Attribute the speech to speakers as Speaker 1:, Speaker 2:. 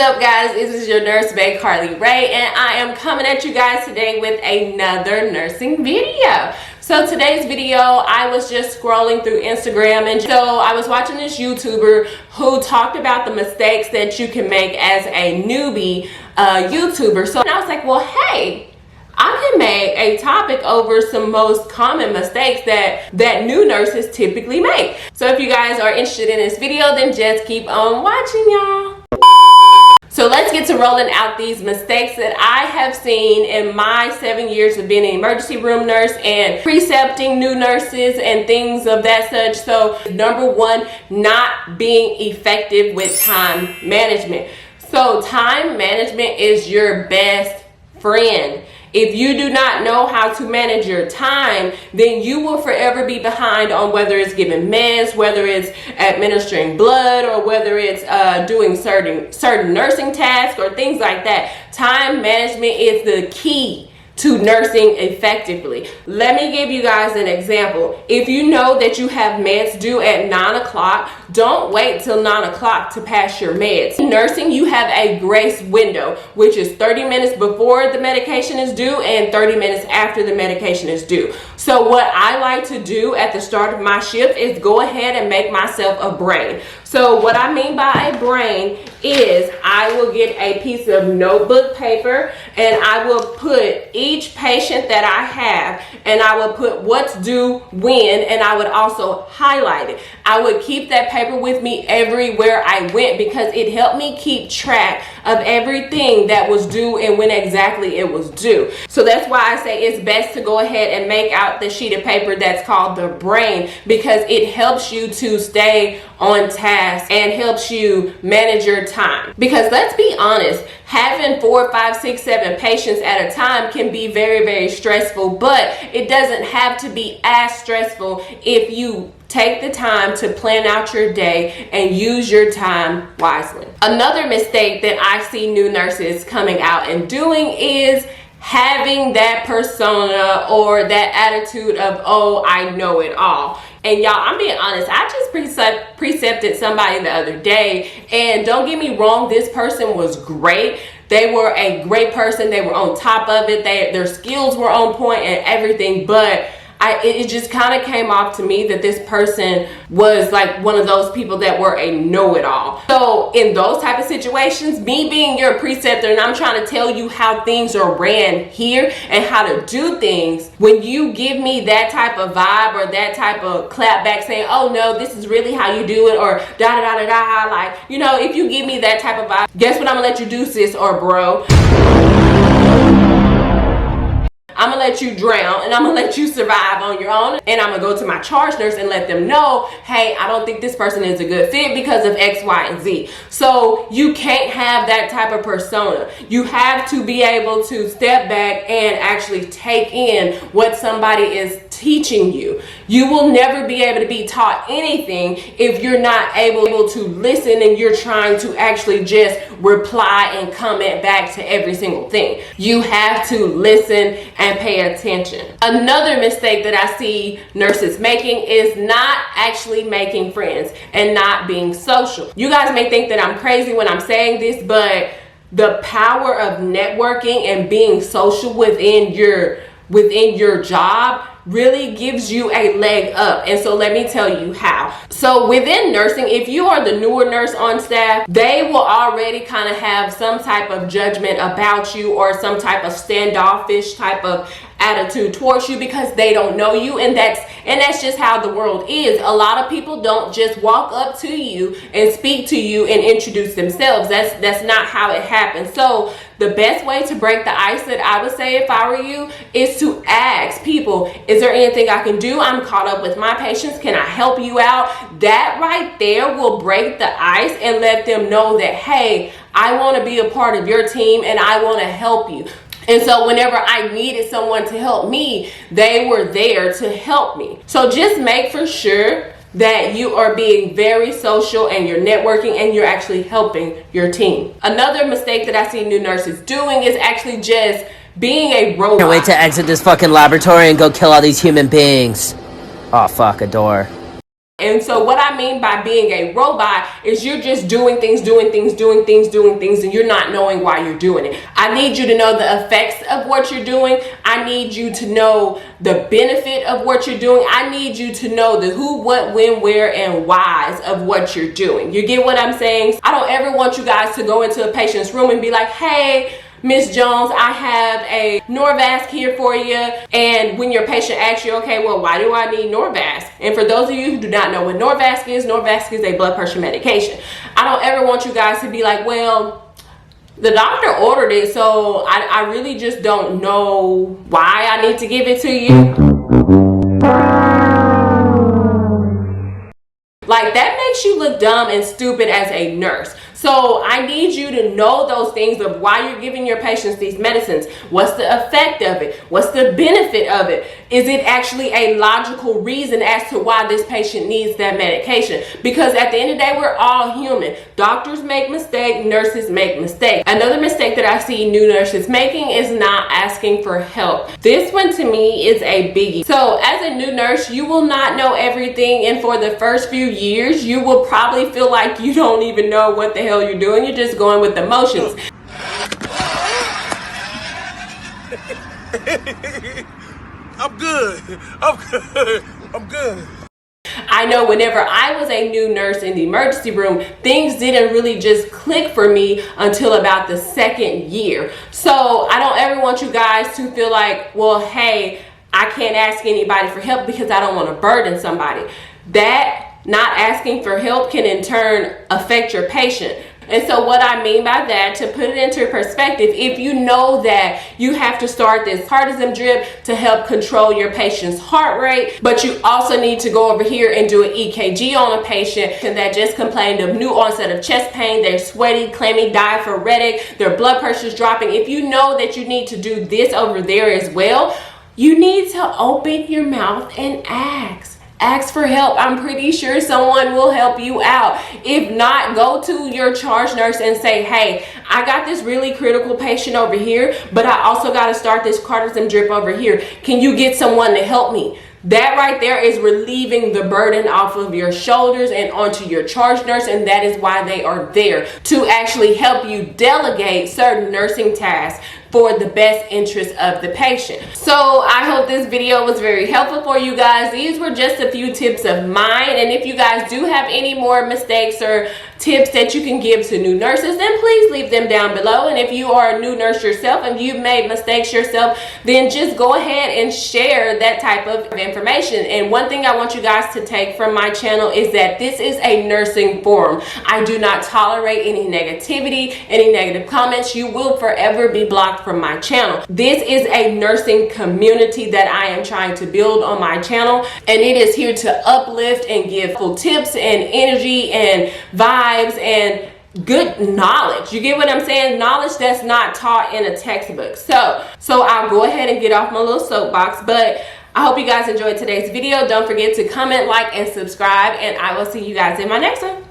Speaker 1: up, guys? This is your nurse bae, Carle Rae, and I am coming at you guys today with another nursing video. So today's video, I was just scrolling through Instagram, and so I was watching this YouTuber who talked about the mistakes that you can make as a newbie YouTuber. So I was like, well, hey, I can make a topic over some most common mistakes that new nurses typically make. So if you guys are interested in this video, then just keep on watching, y'all. So let's get to rolling out these mistakes that I have seen in my 7 years of being an emergency room nurse and precepting new nurses and things of that such. So number one, not being effective with time management. So time management is your best friend. If you do not know how to manage your time, then you will forever be behind on whether it's giving meds, whether it's administering blood, or whether it's doing certain nursing tasks or things like that. Time management is the key to nursing effectively. Let me give you guys an example. If you know that you have meds due at 9 o'clock, don't wait till 9 o'clock to pass your meds. In nursing, you have a grace window, which is 30 minutes before the medication is due and 30 minutes after the medication is due. So what I like to do at the start of my shift is go ahead and make myself a brain. So what I mean by a brain is I will get a piece of notebook paper and I will put each patient that I have, and I will put what's due when, and I would also highlight it. I would keep that paper with me everywhere I went because it helped me keep track of everything that was due and when exactly it was due. So that's why I say it's best to go ahead and make out the sheet of paper that's called the brain, because it helps you to stay on task and helps you manage your time. Because let's be honest, having 4, 5, 6, 7 patients at a time can be very, very stressful, but it doesn't have to be as stressful if you take the time to plan out your day and use your time wisely. Another mistake that I see new nurses coming out and doing is having that persona or that attitude of, oh, I know it all. And y'all, I'm being honest, I just precepted somebody the other day, and don't get me wrong, this person was great. They were a great person. They were on top of it. Their skills were on point and everything, but it just kind of came off to me that this person was like one of those people that were a know-it-all. So in those type of situations, me being your preceptor and I'm trying to tell you how things are ran here and how to do things, when you give me that type of vibe or that type of clap back saying, oh no, this is really how you do it, or da da da da da, like, you know, if you give me that type of vibe, guess what I'm gonna let you do, sis or bro? I'm gonna let you drown and I'm gonna let you survive on your own, and I'm gonna go to my charge nurse and let them know, hey, I don't think this person is a good fit because of X, Y, and Z. So you can't have that type of persona. You have to be able to step back and actually take in what somebody is teaching you. You will never be able to be taught anything if you're not able to listen and you're trying to actually just reply and comment back to every single thing. You have to listen and pay attention. Another mistake that I see nurses making is not actually making friends and not being social. You guys may think that I'm crazy when I'm saying this, but the power of networking and being social within your job really gives you a leg up. And so let me tell you how. So within nursing, if you are the newer nurse on staff, they will already kind of have some type of judgment about you or some type of standoffish type of attitude towards you because they don't know you, and that's just how the world is. A lot of people don't just walk up to you and speak to you and introduce themselves. That's not how it happens. So the best way to break the ice, that I would say if I were you, is to ask people, is there anything I can do? I'm caught up with my patients. Can I help you out? That right there will break the ice and let them know that, hey, I want to be a part of your team and I want to help you. And so whenever I needed someone to help me, they were there to help me. So just make for sure that you are being very social and you're networking and you're actually helping your team. Another mistake that I see new nurses doing is actually just being a robot.
Speaker 2: Can't wait to exit this fucking laboratory and go kill all these human beings. Oh fuck, a door.
Speaker 1: And so what I mean by being a robot is you're just doing things, and you're not knowing why you're doing it. I need you to know the effects of what you're doing. I need you to know the benefit of what you're doing. I need you to know the who, what, when, where, and whys of what you're doing. You get what I'm saying? I don't ever want you guys to go into a patient's room and be like, hey, Miss Jones, I have a Norvasc here for you. And when your patient asks you, okay, well, why do I need Norvasc? And for those of you who do not know what Norvasc is a blood pressure medication. I don't ever want you guys to be like, well, the doctor ordered it, so I really just don't know why I need to give it to you. Like, that makes you look dumb and stupid as a nurse. So I need you to know those things of why you're giving your patients these medicines. What's the effect of it? What's the benefit of it? Is it actually a logical reason as to why this patient needs that medication? Because at the end of the day, we're all human. Doctors make mistakes, nurses make mistakes. Another mistake that I see new nurses making is not asking for help. This one to me is a biggie. So as a new nurse, you will not know everything, and for the first few years, you will probably feel like you don't even know what the hell you're doing. You're just going with the motions.
Speaker 2: I'm good.
Speaker 1: I know whenever I was a new nurse in the emergency room, things didn't really just click for me until about the second year. So I don't ever want you guys to feel like, well, hey, I can't ask anybody for help because I don't want to burden somebody. That not asking for help can in turn affect your patient. And so what I mean by that, to put it into perspective, if you know that you have to start this cardiac drip to help control your patient's heart rate, but you also need to go over here and do an EKG on a patient that just complained of new onset of chest pain, they're sweaty, clammy, diaphoretic, their blood pressure is dropping. If you know that you need to do this over there as well, you need to open your mouth and ask. Ask for help. I'm pretty sure someone will help you out. If not, go to your charge nurse and say, hey, I got this really critical patient over here, but I also got to start this cardiac drip over here. Can you get someone to help me? That right there is relieving the burden off of your shoulders and onto your charge nurse, and that is why they are there, to actually help you delegate certain nursing tasks for the best interest of the patient. So I hope this video was very helpful for you guys. These were just a few tips of mine, and if you guys do have any more mistakes or tips that you can give to new nurses, then please leave them down below. And if you are a new nurse yourself and you've made mistakes yourself, then just go ahead and share that type of information. And one thing I want you guys to take from my channel is that this is a nursing forum. I do not tolerate any negativity, any negative comments. You will forever be blocked from my channel. This is a nursing community that I am trying to build on my channel, and it is here to uplift and give full tips and energy and vibes and good knowledge. You get what I'm saying? Knowledge that's not taught in a textbook. So I'll go ahead and get off my little soapbox, but I hope you guys enjoyed today's video. Don't forget to comment, like, and subscribe, and I will see you guys in my next one.